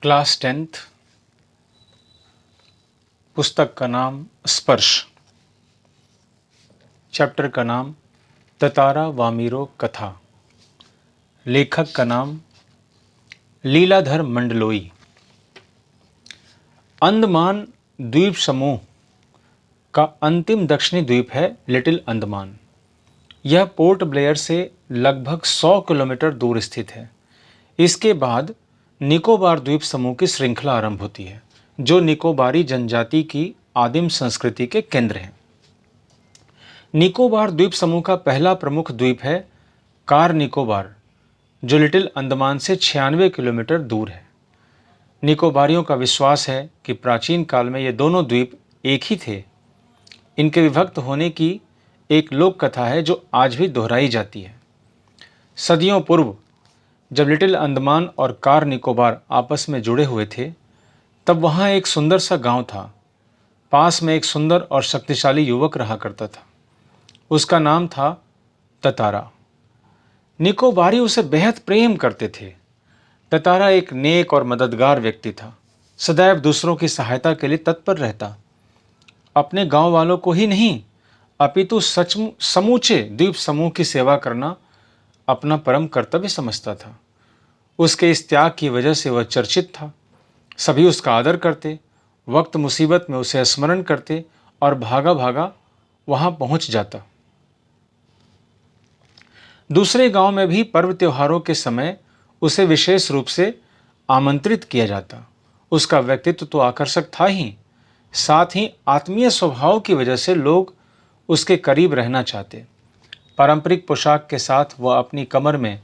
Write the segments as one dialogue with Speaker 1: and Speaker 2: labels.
Speaker 1: Class 10th। पुस्तक का नाम स्पर्श। चैप्टर का नाम ततारा वामीरो कथा। लेखक का नाम लीलाधर मंडलोई। अंडमान द्वीप समूह का अंतिम दक्षिणी द्वीप है लिटिल अंडमान। यह पोर्ट ब्लेयर से लगभग 100 किलोमीटर दूर स्थित है। इसके बाद निकोबार द्वीप समूह की श्रृंखला आरंभ होती है, जो निकोबारी जनजाति की आदिम संस्कृति के केंद्र हैं। निकोबार द्वीप समूह का पहला प्रमुख द्वीप है कार निकोबार, जो लिटिल अंडमान से 96 किलोमीटर दूर है। निकोबारियों का विश्वास है कि प्राचीन काल में ये दोनों द्वीप एक ही थे। इनके विभक्त होने की एक लोक कथा है जो आज भी दोहराई जाती है। सदियों पूर्व जब लिटिल अंडमान और कार निकोबार आपस में जुड़े हुए थे, तब वहाँ एक सुंदर सा गांव था। पास में एक सुंदर और शक्तिशाली युवक रहा करता था। उसका नाम था ततारा। निकोबारी उसे बेहद प्रेम करते थे। ततारा एक नेक और मददगार व्यक्ति था। सदैव दूसरों की सहायता के लिए तत्पर रहता। अपने गांव वालों को ही नहीं, अपितु समूचे द्वीप समूह की सेवा करना अपना परम कर्तव्य समझता था। उसके इस त्याग की वजह से वह चर्चित था। सभी उसका आदर करते, वक्त मुसीबत में उसे स्मरण करते और भागा भागा वहां पहुंच जाता। दूसरे गांव में भी पर्व त्योहारों के समय उसे विशेष रूप से आमंत्रित किया जाता। उसका व्यक्तित्व तो आकर्षक था ही, साथ ही आत्मीय स्वभाव की वजह से लोग उसके करीब रहना चाहते। पारंपरिक पोशाक के साथ वह अपनी कमर में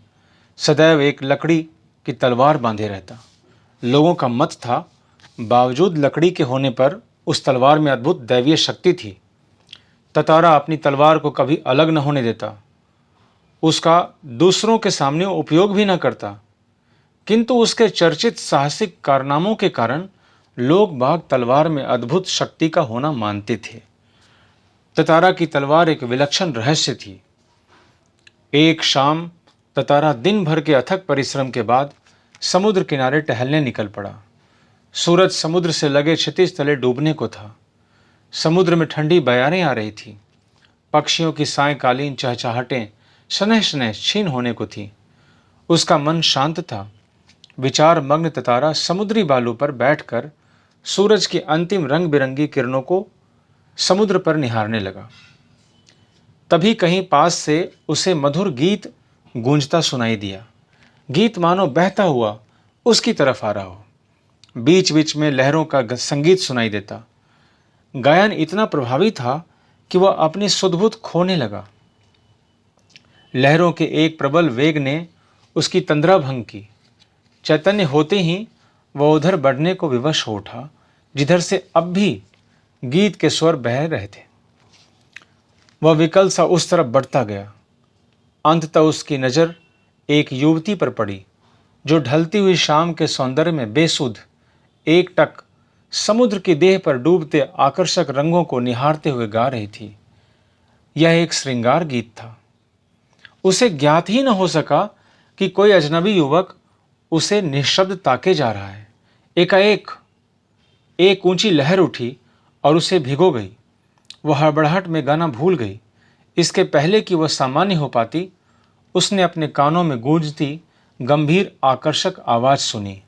Speaker 1: सदैव एक लकड़ी की तलवार बांधे रहता। लोगों का मत था, बावजूद लकड़ी के होने पर उस तलवार में अद्भुत दैवीय शक्ति थी। ततारा अपनी तलवार को कभी अलग न होने देता। उसका दूसरों के सामने उपयोग भी न करता, किंतु उसके चर्चित साहसिक कारनामों के कारण लोग बाग तलवार में अद्भुत शक्ति का होना मानते थे। ततारा की तलवार एक विलक्षण रहस्य थी। एक शाम ततारा दिन भर के अथक परिश्रम के बाद समुद्र किनारे टहलने निकल पड़ा। सूरज समुद्र से लगे क्षितिज तले डूबने को था। समुद्र में ठंडी बयारें आ रही थी। पक्षियों की सायंकालीन चहचहाहटें शनह शनह क्षीण होने को थी। उसका मन शांत था। विचार मग्न ततारा समुद्री बालू पर बैठकर सूरज की अंतिम रंग बिरंगी किरणों को समुद्र पर निहारने लगा। तभी कहीं पास से उसे मधुर गीत गूंजता सुनाई दिया। गीत मानो बहता हुआ उसकी तरफ आ रहा हो। बीच बीच में लहरों का संगीत सुनाई देता। गायन इतना प्रभावी था कि वह अपनी सुध-बुध खोने लगा। लहरों के एक प्रबल वेग ने उसकी तंद्रा भंग की। चैतन्य होते ही वह उधर बढ़ने को विवश हो उठा, जिधर से अब भी गीत के स्वर बह रहे थे। वह विकल सा उस तरफ बढ़ता गया। अंततः उसकी नजर एक युवती पर पड़ी, जो ढलती हुई शाम के सौंदर्य में बेसुध एकटक समुद्र की देह पर डूबते आकर्षक रंगों को निहारते हुए गा रही थी। यह एक श्रृंगार गीत था। उसे ज्ञात ही न हो सका कि कोई अजनबी युवक उसे निःशब्द ताके जा रहा है। एकाएक एक ऊंची लहर उठी और उसे भिगो गई। वह हड़बड़ाहट में गाना भूल गई। इसके पहले कि वह सामान्य हो पाती, उसने अपने कानों में गूंजती गंभीर आकर्षक आवाज सुनी।